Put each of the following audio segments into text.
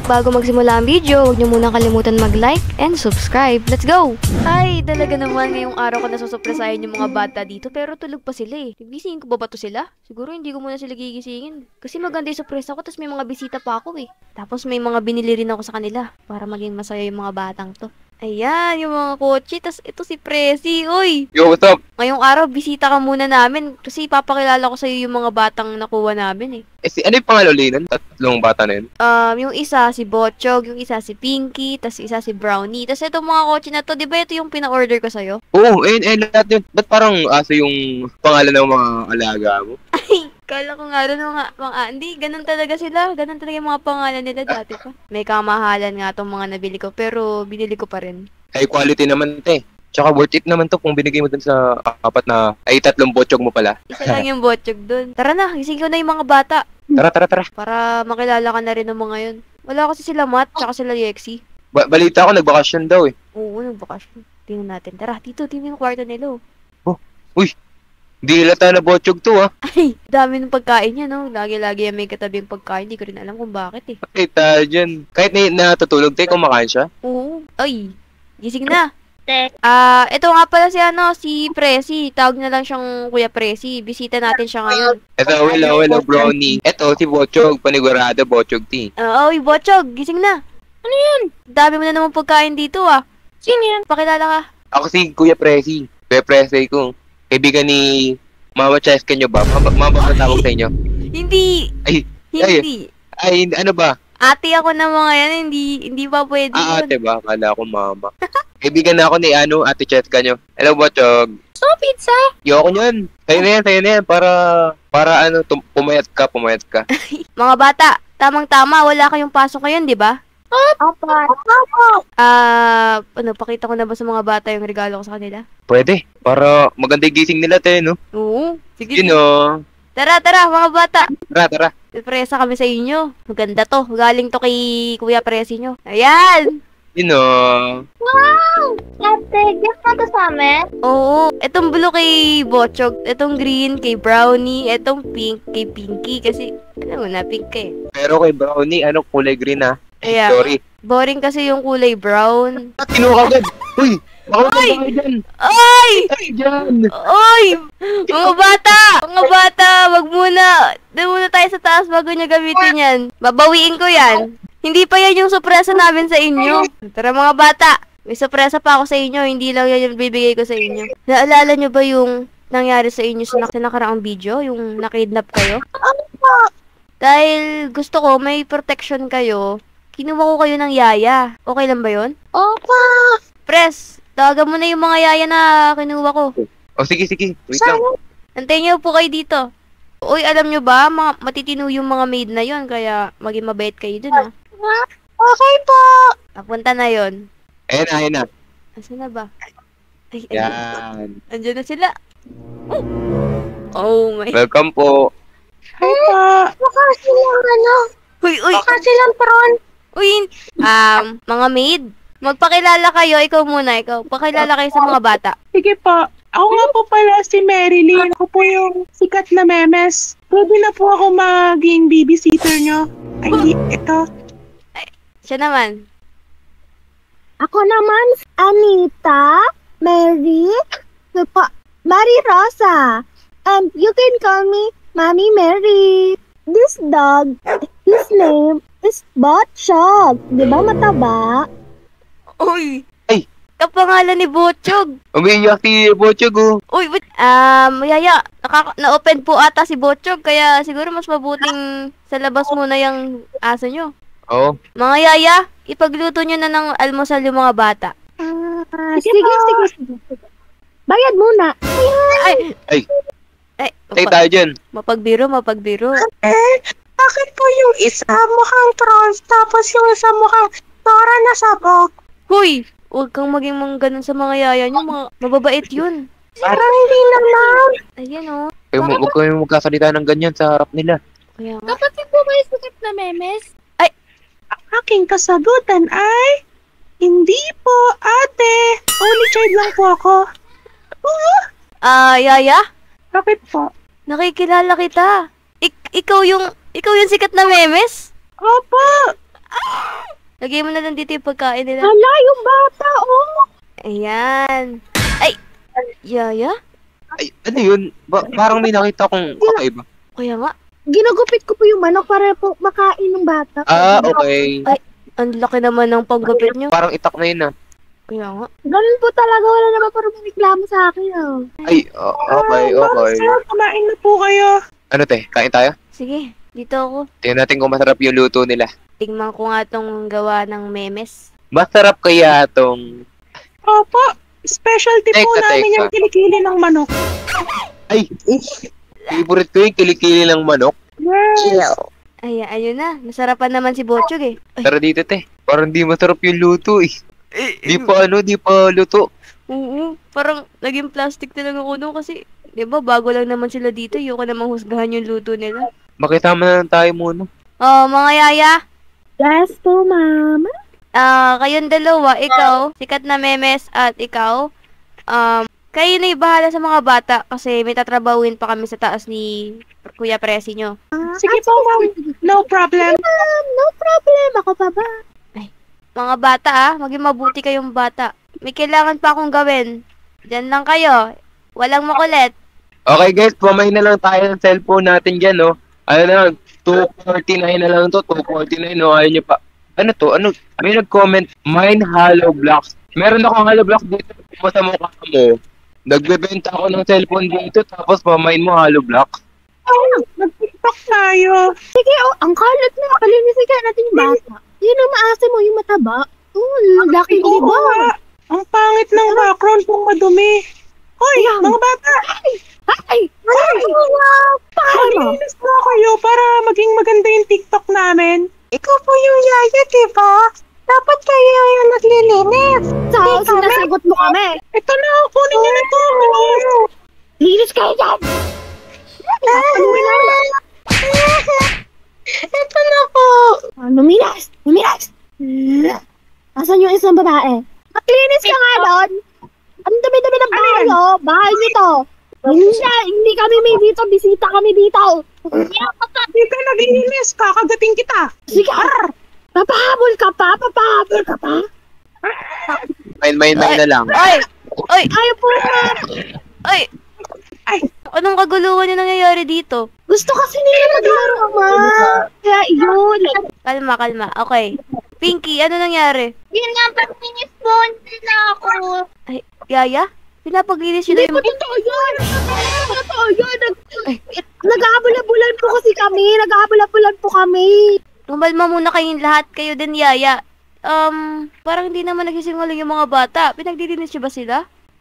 Bago magsimula ang video, huwag niyo muna kalimutan mag-like and subscribe. Let's go! Ay, talaga naman ngayong araw ko nasusupresahin yung mga bata dito pero tulog pa sila eh. Gigisingin ko ba to sila? Siguro hindi ko muna sila gigisingin. Kasi maganda yung surpresa ko tapos may mga bisita pa ako eh. Tapos may mga binili rin ako sa kanila para maging masaya yung mga batang to. Ayan, yung mga kotse. Tapos ito si Prezi. Uy! Yo, what's up? Ngayong araw, bisita ka muna namin kasi ipapakilala ko sa'yo yung mga batang nakuha namin eh. Ano yung pangalan? Tatlong bata na yun? Yung isa si Botchog, yung isa si Pinky, tas isa si Brownie. Tas itong mga kotse na to, di ba ito yung pina-order ko sa'yo? Oo, lahat yun. Ba't parang aso yung pangalan ng mga alaga mo? Ay, kala ko nga rin hindi, ganun talaga sila. Ganun talaga yung mga pangalan nila dati pa. May kamahalan nga tong mga nabili ko, pero binili ko pa rin. High quality naman, te. Tsaka worth it naman to kung binigay mo dun sa tatlong Botchog mo pala. Isa lang yung Botchog dun. Tara na, gising ko na yung mga bata. Tara. Para makilala ka na rin ng mga yun. Wala kasi sila Matt, tsaka sila Yexi. Balita ko, nagbakasyon daw eh. Oo, nagbakasyon. Tingnan natin. Tara, dito, tingnan yung kwarto nila. Oh, uy! Di halata na Botchog to ah. Ay, dami ng pagkain niya, no? Lagi-lagi yan may katabing pagkain. Di ko rin alam kung bakit eh. Ay, tayo dyan. Kahit natutulog tayo, kumakain siya. Oo. Ay, gising na. Ito nga pala si Prezi. Tawag na lang siyang Kuya Prezi. Bisita natin siya ngayon. Ito, hello, Brownie. Ito, si Botchog. Panigurado, Botchog tea. Oy, Botchog, gising na. Ano yan? Dami mo na naman pagkain dito ah. Sino yan? Pakilala ka. Ako si Kuya Prezi. Kuya Prezi ko. Kaibigan ni Mama Cheska nyo ba? Mama ba tawag sa inyo? Hindi. Hindi. Ay, ano ba? Ate ako na mga yan, hindi pa pwede yun. Ate ba? Kala ko mama. Kaibigan na ako ni Ate Cheska nyo. Hello, Botchog. So, pizza? Yoko nyan. Sa'yo na yan. Para pumayat ka. Mga bata, tamang-tama, wala kayong pasok ngayon, di ba? Opo. Pakita ko na ba sa mga bata yung regalo ko sa kanila? Pwede. Para maganda yung gising nila, te, no? Oo. Sige. You know. Tara, mga bata. Tara. Presa kami sa inyo. Maganda to. Galing to kay Kuya Presi nyo. Ayan! You know. Wow! Ate, gift na to sa amin? Oo. Itong blue kay Botchog. Itong green kay Brownie. Itong pink kay Pinky. Kasi, alam mo na, pink ka eh. Pero kay Brownie, kulay green ha? Kaya, sorry. Boring kasi yung kulay brown. Kinuha agad. Uy! Baka maganda dyan. Ay! Ay, dyan. Oy! Mga bata! Wag muna. Doon muna tayo sa taas bago niya gamitin yan. Babawiin ko yan. Hindi pa yan yung sorpresa namin sa inyo. Tara mga bata. May sorpresa pa ako sa inyo. Hindi lang yan yung bibigay ko sa inyo. Naalala nyo ba yung nangyari sa inyo sa nakaraang video? Yung nakidnap kayo? Dahil gusto ko may protection kayo, kinuha ko kayo ng yaya. Okay lang ba yun? Opo. Pres, tawagan mo na yung mga yaya na kinuha ko. O, sige. Wait lang. Antayin niyo po kayo dito. Uy, alam nyo ba, matitino yung mga maid na yon kaya maging mabait kayo dun ha. Okay po. Papunta na yon. Ayan na. Asan na ba? Ay, Yan. andyan na sila. Oh my. Welcome po. Hi po. Baka silang Uy. Baka silang prawn. Uy, mga maid, magpakilala kayo, ikaw muna, pakilala kayo sa mga bata. Sige po. Ako nga po pala si Marilyn. Ako po yung sikat na memes. Pwede na po ako maging babysitter nyo. Ay, ito. Siya naman. Ako naman, Anita, Mary, Mary Rosa. And you can call me Mommy Mary. This dog, his name is Botchog. Di ba mataba? Uy! Ay! Kapangalan ni Botchog. Umiiyak si Botchog oh. Uy, yaya, na-open po ata si Botchog, kaya siguro mas mabuting sa labas muna yung aso nyo. Oo. Mga yaya, ipagluto nyo na ng almusal yung mga bata. Sige. Bayad muna. Ay, tayo dyan. Mapagbiro. Bakit po yung isa mukhang trolls tapos yung isa mukhang Tora na sabog? Huy! Huwag kang maging ganun sa mga yaya nyo, mababait yun. Parang hindi naman. Ayan o. Huwag kayong magkasalita ng ganyan sa harap nila. Kaya nga. Kapatid po ba yung sikat na memes? Ang aking kasagutan ay, hindi po, ate. Only child lang po ako. Yaya? Bakit po? Nakikilala kita. Ikaw yung sikat na memes? Opo. Lagay mo na lang dito yung pagkain nila. Hala, yung bata, oh. Ayan. Ay! Yaya? Ay, ano yun? Parang may nakita kong kakaiba. Kaya nga. Ginagupit ko po yung manok para po makain ng bata. Okay. Ang laki naman ng panggapit nyo. Parang itak na yun, ah. Kaya nga. Ganun po talaga, wala naman po reklamo sa akin, oh. Ay, okay. Sir, kumain na po kayo. Ano, te? Kain tayo? Sige, dito ako. Tingnan natin kung masarap yung luto nila. Tingnan ko nga tong gawa ng memes. Masarap kaya tong... Opo, specialty po Teka. namin yung kilikili ng manok. Ay, favorite ko yung kilikili ng manok. Yes. Ay, ayun na. Nasarapan naman si Bochog eh. Ay, Tara dito, te. Parang di masarap yung luto, eh. Di pa luto. oo. Parang naging plastic na lang ako noon kasi, di ba, bago lang naman sila dito. Yung ka namang husgahan yung luto nila. Makisama na lang tayo muna. Oh, mga yaya. Yes po, mama. Kayong dalawa, ikaw, sikat na memes at ikaw, kayo na bahala sa mga bata kasi may tatrabawin pa kami sa taas ni Kuya Presi nyo. Sige po, ma'am. No problem. No problem. Ako pa ba? Mga bata maging mabuti kayong bata. May kailangan pa akong gawin. Diyan lang kayo. Walang makulit. Okay, guys. Pamay na lang tayo ng cellphone natin dyan, no? Ano na lang, 249 na lang to. 249, no? Ayaw nyo pa. Ano to? Ano? May nag-comment, mine hollow blocks. Meron akong hollow blocks dito sa mukha mo. Nagbebenta ako ng cellphone dito, tapos pamain mo hollow block. Nag-tiktok tayo. Sige, oh, ang kalat na. Palinisin ka natin yung bata. Yun ang maasim mo, yung mataba. Oh, laki Oo diba? nga. Ang pangit ng background kung madumi. Hoy, mga bata! Ay! Paano? Maglinis na kayo para maging maganda yung TikTok namin. Ikaw po yung yaya, diba? Dapat kayo yung naglilinis. So, sinasagot mo kami. Ito na, kunin niyo na to. Linis kayo dyan! Ito na po. Luminas! Luminas! Asan yung isang babae? Maglinis ka nga doon! Ang dami-dami ng bahay, oh! Bahay nito! Hindi kami may dito, bisita kami dito! Hindi ka naglilinis, kakagating kita. Sige! Papahabol ka pa! Papahabol ka pa! Mine na lang. Oy! Oy! Ayaw po na! Oy! Ay. Anong kaguluhan yung nangyayari dito? Gusto kasi nila maglaro, ma! Kaya yun! Kalma. Okay. Pinky, ano nangyari? Yun nga, pag-finish po nila ako. Ay, yaya? Pinapaglinis yun na yung... Totoo yun! Totoo yun! Nag-aabula-bulan po kasi kami! Nag-aabula-bulan po kami! Tumalma muna kayong lahat. Kayo din, yaya. Parang hindi naman nagsisingaling yung mga bata. Pinagdilinis niyo ba sila?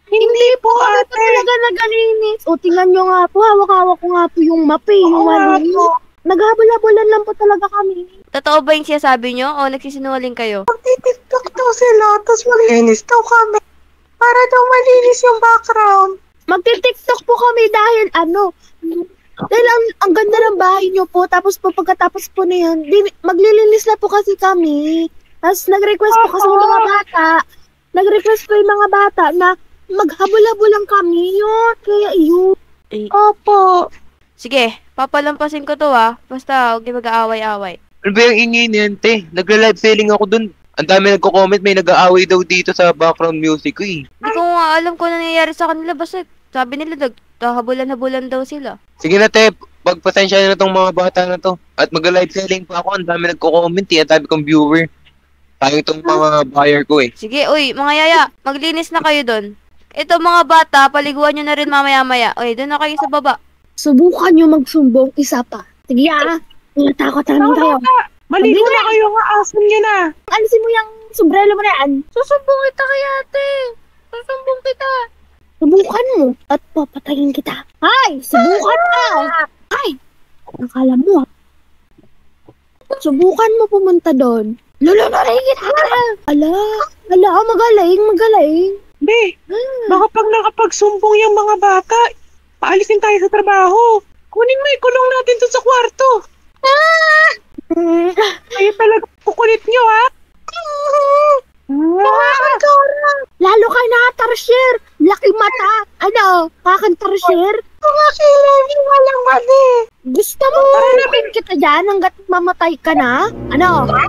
Hindi po, Ano ate. po talaga nag-alinis? O, tingnan nyo nga po. Hawak-hawak ko nga po yung map eh. Yung Oo nga ano. po. Nag-aabula-bulan lang po talaga kami. Totoo ba yung sinasabi nyo? O nagsisinungaling kayo? Magti-tiktok daw sila, tapos maglinis daw kami. Para daw malinis yung background. Magti-tiktok po kami dahil dahil ang ganda ng bahay nyo po. Tapos po pagkatapos po na yan, maglilinis na po kasi kami. Tapos nag-request po kasi yung mga bata. Nag-request po yung mga bata na maghabol-habulan kami yun. Kaya yun. Opo. Sige, papalampasin ko to Basta huwag kayo mag-aaway-aaway. Ano ba yung ingay niyan, te? Nagla-live selling ako dun. Ang dami nagko-comment, may nag-aaway daw dito sa background music ko, eh. Hindi ko nga alam kung ano nangyayari sa kanila. Basta sabi nila naghahabulan-habulan daw sila. Sige na, te. Pagpasensya na tong mga bata na to. At mag-live selling pa ako. Ang dami nagko-comment, eh. Ang dami kong viewer. Tayo itong mga buyer ko, eh. Sige, uy, mga yaya, maglinis na kayo doon. Ito mga bata, paliguan nyo na rin mamaya-maya. Uy, doon na kayo sa baba. Subukan nyo magsumbong isa pa. Sige natakot namin kayo. Maligo na kayo, nga asan nyo na. Alisin mo yung sombrero mo na yan. Susumbong kita kay ate. Susumbong kita. Subukan mo at papatayin kita. Ay! Subukan mo! Ay! Nakala mo Subukan mo pumunta doon. Lulunurin kita! Ala, magaling. Be, baka pag nakapagsumbong yung mga bata, paalisin tayo sa trabaho. Kunin mo, ikulong natin to sa kwarto. Kayo talaga kukulit nyo, ha? Lalo ka na, Tarsier! Laking mata! Kakantarsier? Walang mali. Gusto mo? Parang kita dyan hanggat mamatay ka na?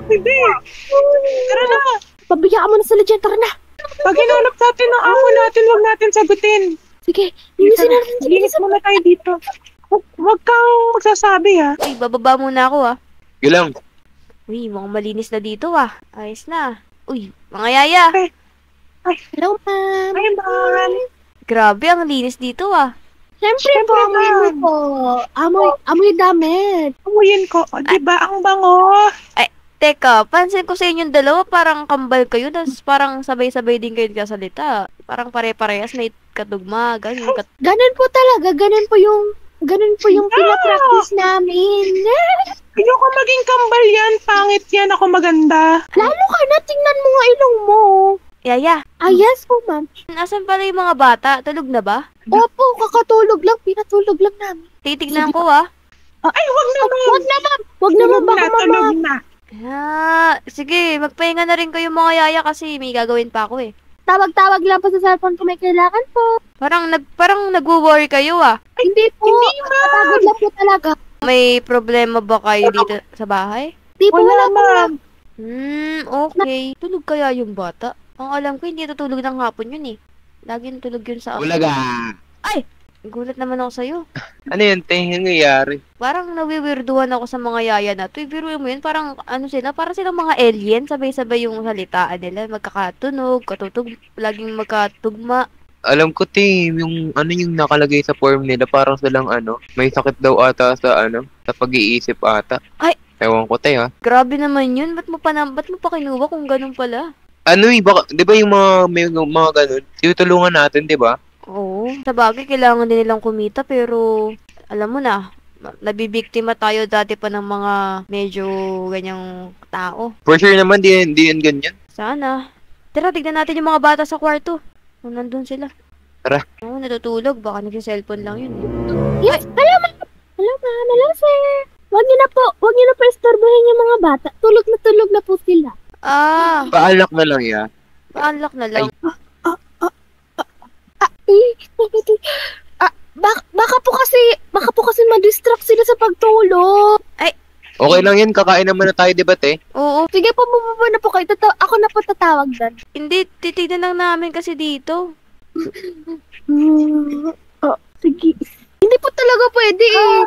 Be, Tara na. Pabayaan mo na sila dyan, tara na. Pag hinanap natin ang amo natin, huwag natin sagutin. Sige, linisin natin. Linis muna tayo dito. Huwag kang magsasabi, ha. Uy, bababa muna ako ah. Yun lang. Uy, mukhang malinis na dito ah. Ayos na. Uy, mga yaya. Hello, ma'am. Ay, man. Grabe, ang linis dito ah. Siyempre po, amoy mo po. Amoy damit. Amuyin ko. O, diba? Ang bango. Teka, pansin ko sa inyong dalawa, parang kambal kayo, tapos parang sabay-sabay din kayo kasalita. Parang pare-parehas, may katugma, ganun. Ganun po talaga. Ganun po yung pinapractice namin. Ayoko maging kambal yan. Pangit yan. Ako maganda. Lalo ka na, tingnan mo nga ilong mo. Yaya, Ah, yes po, ma'am. nasan pala yung mga bata? Tulog na ba? Opo, kakatulog lang. Pinatulog lang namin. Titignan ko ah. Ay, wag naman. Wag na, ma'am. Wag naman, baka Tulog mama. na. Sige, magpahinga na rin kayo mga yaya kasi may gagawin pa ako eh. Tawag-tawag lang po sa cellphone kung may kailangan po. Parang nagwo-worry kayo ah. Hindi po. Napagod lang po talaga. May problema ba kayo dito sa bahay? Hindi po, wala po. ma'am. Okay. Tulog kaya yung bata? Ang alam ko, hindi tutulog ng hapon yun eh. Lagi tulog yun sa ako. Bulaga. Gulat naman ako sa'yo. Ano yun, te? Yung nangyayari? Parang nawiwirduhan ako sa mga yaya na to. Biruin mo yun, parang ano sila, parang silang mga alien. Sabay-sabay yung salitaan nila. Magkakatunog, laging magkatugma. Alam ko, te, yung ano yung nakalagay sa form nila, parang silang may sakit daw ata sa sa pag-iisip ata. Ay! Ewan ko, te, ha? Grabe naman yun. Ba't mo pa kinuha kung ganun pala? Baka, di ba yung may mga ganun? Tinutulungan natin, di ba? Oo. Sa bagay, kailangan din nilang kumita pero alam mo na, nabibiktima tayo dati pa ng mga medyo ganyang tao. For sure naman, di yan ganyan. Sana. Tara, tignan natin yung mga bata sa kwarto. Kung nandun sila. Tara. Oo, natutulog. Baka nag-cellphone lang yun. Yes, hello, ma'am. Hello, ma'am. Hello, sir. Wag niyo na po istorbohin yung mga bata. Tulog na po sila. Paalak na lang, ya. Paunlock na lang. Baka po kasi ma-distract sila sa pagtulog. Okay lang yan, kakain naman na tayo, di ba, te? Oo. Sige po, bumaba na po kayo. Ako na po tatawag doon. Hindi, titignan lang namin kasi dito. Sige. Hindi po talaga pwede eh.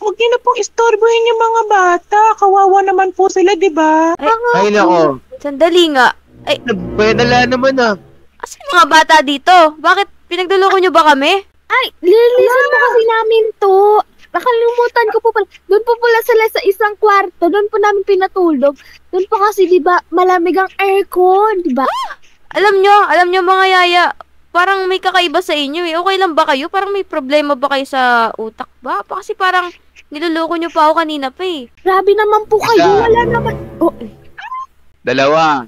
Huwag niyo na pong istorbohin yung mga bata. Kawawa naman po sila, di ba? Ay, nako. Sandali nga. Nagbayadala naman, Asan yung mga bata dito? Bakit pinagduloko nyo ba kami? Ay, lilinisan po kasi namin to. Nakalimutan ko po pala. Doon po pala sila sa isang kwarto. Doon po namin pinatulog. Doon po kasi, di ba, malamig ang aircon, di ba? Alam nyo mga yaya, parang may kakaiba sa inyo eh. Okay lang ba kayo? Parang may problema ba kayo sa utak ba? Kasi parang niloloko nyo pa ako kanina pa eh. Grabe naman po kayo. Wala naman. Dalawa.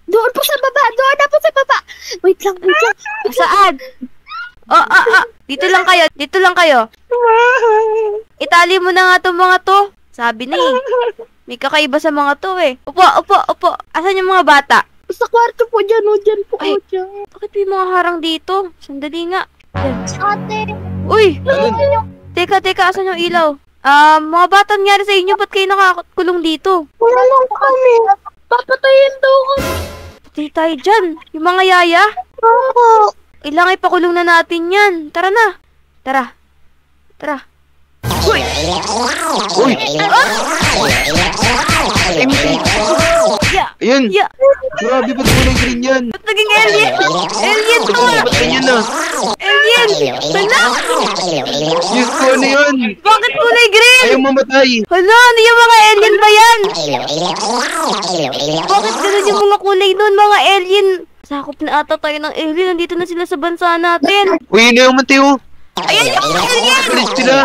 Doon po sa baba. Doon na po sa baba. Wait lang. Saan? Dito lang kayo. Itali mo na nga itong mga to. Sabi na eh. May kakaiba sa mga to eh. Upo. Asan yung mga bata? Sa kwarto po dyan. Dyan po. Ay. Dyan. Bakit may mga harang dito? Sandali nga. Yan. Ate. Uy! Teka, asan yung ilaw? Mga bata nangyari sa inyo, ba't kayo nakakulong dito? Wala lang kami. Papatayin daw kami. Patay tayo dyan. Yung mga yaya. Oo. Kailangan ipakulong na natin yan. Tara na. Tara. Uy! Uy! Ayun! Yeah. Grabe, ba't kulay green yan? Ba't naging alien? Alien to! Ba't ganyan na? Alien! Hala! Diyos ko, ano yun? Bakit kulay green? Ayaw mamatay! Hala, ano yung mga alien ba yan? Bakit ganun yung mga kulay nun, mga alien? Sakop na ata tayo ng alien. Nandito na sila sa bansa natin. Uy, yun na yung Mateo! Ayan yung mga alien! Alis sila!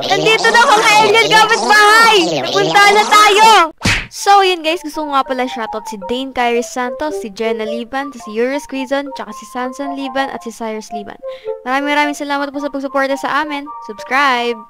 Nandito na mga alien gamit bahay! Punta na tayo! So, yun guys, gusto ko nga pala shoutout si Dane Kyrie Santos, si Jenna Liban, si Eurus Quizon, tsaka si Sanson Liban at si Cyrus Liban. Maraming salamat po sa pagsuporta sa amin. Subscribe!